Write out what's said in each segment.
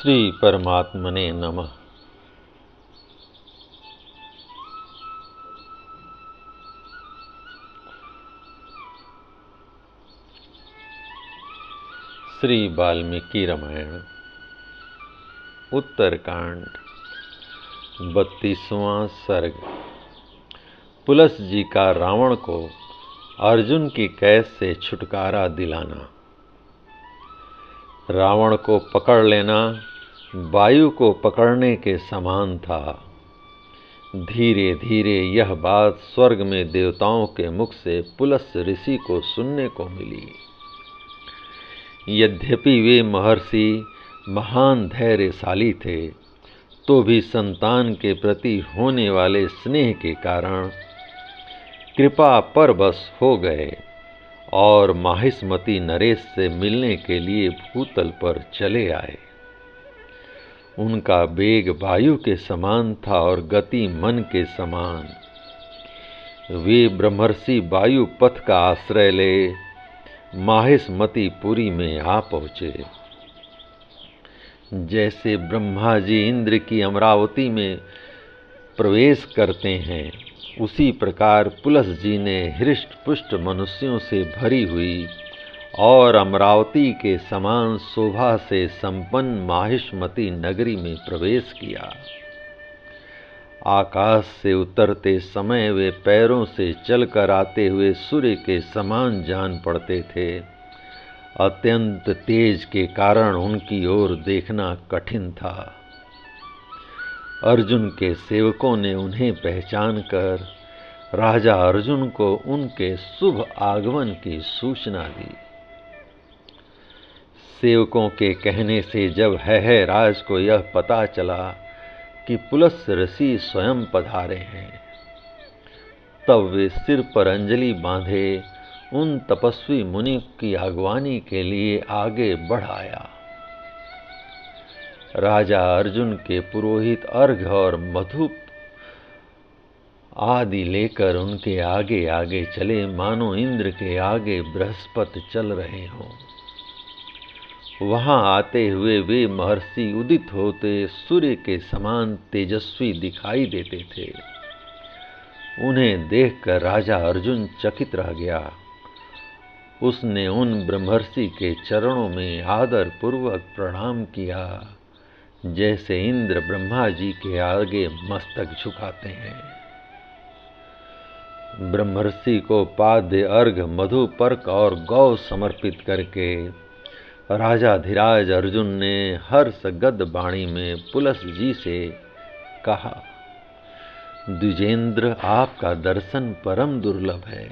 श्री परमात्मने नमः। श्री वाल्मीकि रामायण उत्तरकांड 32वां सर्ग। पुलस जी का रावण को अर्जुन की कैद से छुटकारा दिलाना। रावण को पकड़ लेना वायु को पकड़ने के समान था। धीरे धीरे यह बात स्वर्ग में देवताओं के मुख से पुलस ऋषि को सुनने को मिली। यद्यपि वे महर्षि महान धैर्यशाली थे, तो भी संतान के प्रति होने वाले स्नेह के कारण कृपा परवश हो गए और माहिष्मती नरेश से मिलने के लिए भूतल पर चले आए। उनका वेग वायु के समान था और गति मन के समान। वे ब्रह्मर्षि वायु पथ का आश्रय ले माहिष्मती पुरी में आ पहुँचे। जैसे ब्रह्मा जी इंद्र की अमरावती में प्रवेश करते हैं, उसी प्रकार पुलस जी ने हृष्ट पुष्ट मनुष्यों से भरी हुई और अमरावती के समान शोभा से संपन्न माहिष्मती नगरी में प्रवेश किया। आकाश से उतरते समय वे पैरों से चलकर आते हुए सूर्य के समान जान पड़ते थे। अत्यंत तेज के कारण उनकी ओर देखना कठिन था। अर्जुन के सेवकों ने उन्हें पहचान कर राजा अर्जुन को उनके शुभ आगमन की सूचना दी। सेवकों के कहने से जब है राज को यह पता चला कि पुलस ऋषि स्वयं पधारे हैं, तब वे सिर पर अंजलि बांधे उन तपस्वी मुनि की अगवानी के लिए आगे बढ़ आया। राजा अर्जुन के पुरोहित अर्घ्य और मधु आदि लेकर उनके आगे आगे चले, मानो इंद्र के आगे बृहस्पति चल रहे हों। वहां आते हुए वे महर्षि उदित होते सूर्य के समान तेजस्वी दिखाई देते थे। उन्हें देखकर राजा अर्जुन चकित रह गया। उसने उन ब्रह्मर्षि के चरणों में आदर पूर्वक प्रणाम किया, जैसे इंद्र ब्रह्मा जी के आगे मस्तक झुकाते हैं। ब्रह्मर्षि को पाद्य अर्घ्य मधु पर्क और गौ समर्पित करके राजाधिराज अर्जुन ने हर्ष गद वाणी में पुलस जी से कहा, द्विजेंद्र, आपका दर्शन परम दुर्लभ है,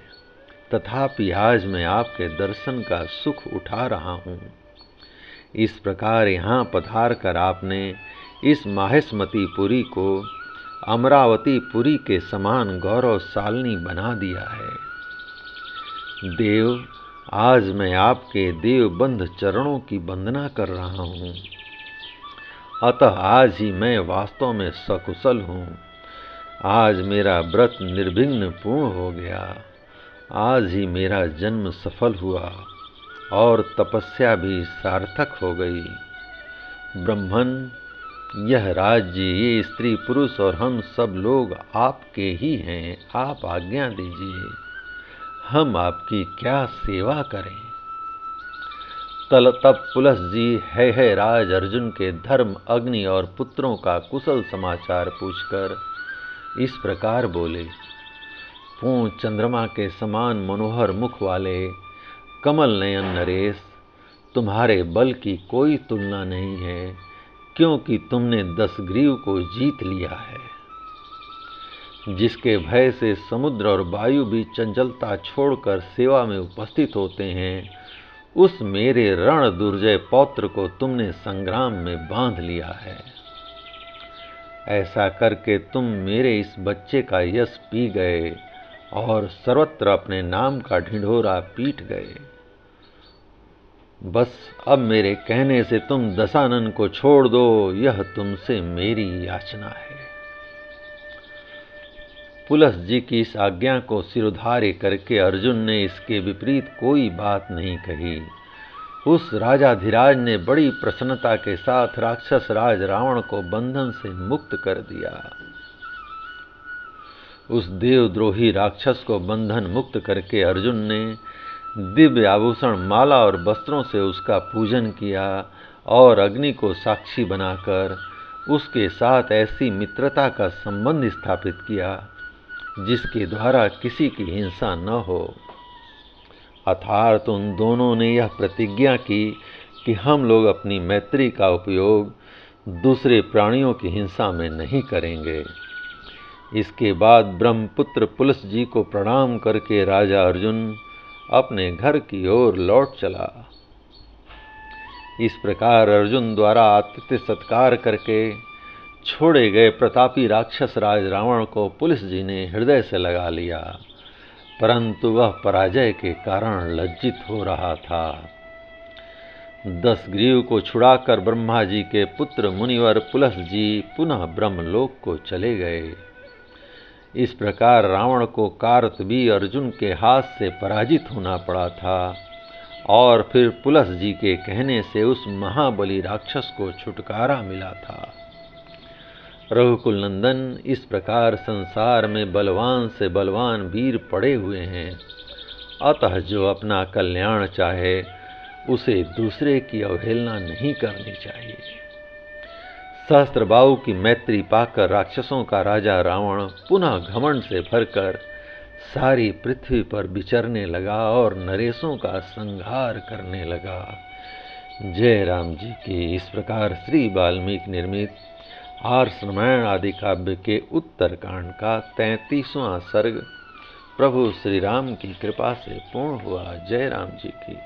तथापि आज मैं आपके दर्शन का सुख उठा रहा हूँ। इस प्रकार यहाँ पधार कर आपने इस माहिष्मती पुरी को अमरावती पुरी के समान गौरवशालिनी बना दिया है। देव, आज मैं आपके देवबंध चरणों की वंदना कर रहा हूँ। अतः आज ही मैं वास्तव में सकुशल हूँ। आज मेरा व्रत निर्विघ्न पूर्ण हो गया। आज ही मेरा जन्म सफल हुआ और तपस्या भी सार्थक हो गई। ब्रह्मन, यह राज्य, ये स्त्री पुरुष और हम सब लोग आपके ही हैं। आप आज्ञा दीजिए, हम आपकी क्या सेवा करें। तब पुलस जी है राज अर्जुन के धर्म, अग्नि और पुत्रों का कुशल समाचार पूछकर इस प्रकार बोले। पूर्ण चंद्रमा के समान मनोहर मुख वाले कमल नयन नरेश, तुम्हारे बल की कोई तुलना नहीं है, क्योंकि तुमने दशग्रीव को जीत लिया है। जिसके भय से समुद्र और वायु भी चंचलता छोड़कर सेवा में उपस्थित होते हैं, उस मेरे रण दुर्जय पौत्र को तुमने संग्राम में बांध लिया है। ऐसा करके तुम मेरे इस बच्चे का यश पी गए और सर्वत्र अपने नाम का ढिंढोरा पीट गए। बस अब मेरे कहने से तुम दशानन को छोड़ दो, यह तुमसे मेरी याचना है। पुलस जी की इस आज्ञा को सिरोधार्य करके अर्जुन ने इसके विपरीत कोई बात नहीं कही। उस राजाधिराज ने बड़ी प्रसन्नता के साथ राक्षस राज रावण को बंधन से मुक्त कर दिया। उस देवद्रोही राक्षस को बंधन मुक्त करके अर्जुन ने दिव्य आभूषण, माला और वस्त्रों से उसका पूजन किया और अग्नि को साक्षी बनाकर उसके साथ ऐसी मित्रता का संबंध स्थापित किया जिसके द्वारा किसी की हिंसा न हो। अर्थात उन दोनों ने यह प्रतिज्ञा की कि हम लोग अपनी मैत्री का उपयोग दूसरे प्राणियों की हिंसा में नहीं करेंगे। इसके बाद ब्रह्मपुत्र पुलस जी को प्रणाम करके राजा अर्जुन अपने घर की ओर लौट चला। इस प्रकार अर्जुन द्वारा आतिथ्य सत्कार करके छोड़े गए प्रतापी राक्षस राज रावण को पुलिस जी ने हृदय से लगा लिया, परंतु वह पराजय के कारण लज्जित हो रहा था। 10 ग्रीव को छुड़ाकर ब्रह्मा जी के पुत्र मुनिवर पुलस जी पुनः ब्रह्मलोक को चले गए। इस प्रकार रावण को कारतबी अर्जुन के हाथ से पराजित होना पड़ा था और फिर पुलस जी के कहने से उस महाबली राक्षस को छुटकारा मिला था। रघुकुल नंदन, इस प्रकार संसार में बलवान से बलवान वीर पड़े हुए हैं, अतः जो अपना कल्याण चाहे उसे दूसरे की अवहेलना नहीं करनी चाहिए। सहस्त्रबाहु की मैत्री पाकर राक्षसों का राजा रावण पुनः घमंड से भरकर सारी पृथ्वी पर विचरने लगा और नरेशों का संहार करने लगा। जय राम जी की। इस प्रकार श्री वाल्मीकि निर्मित आर्ष रामायण आदि काव्य के उत्तरकांड का 33वां सर्ग प्रभु श्री राम की कृपा से पूर्ण हुआ। जय राम जी की।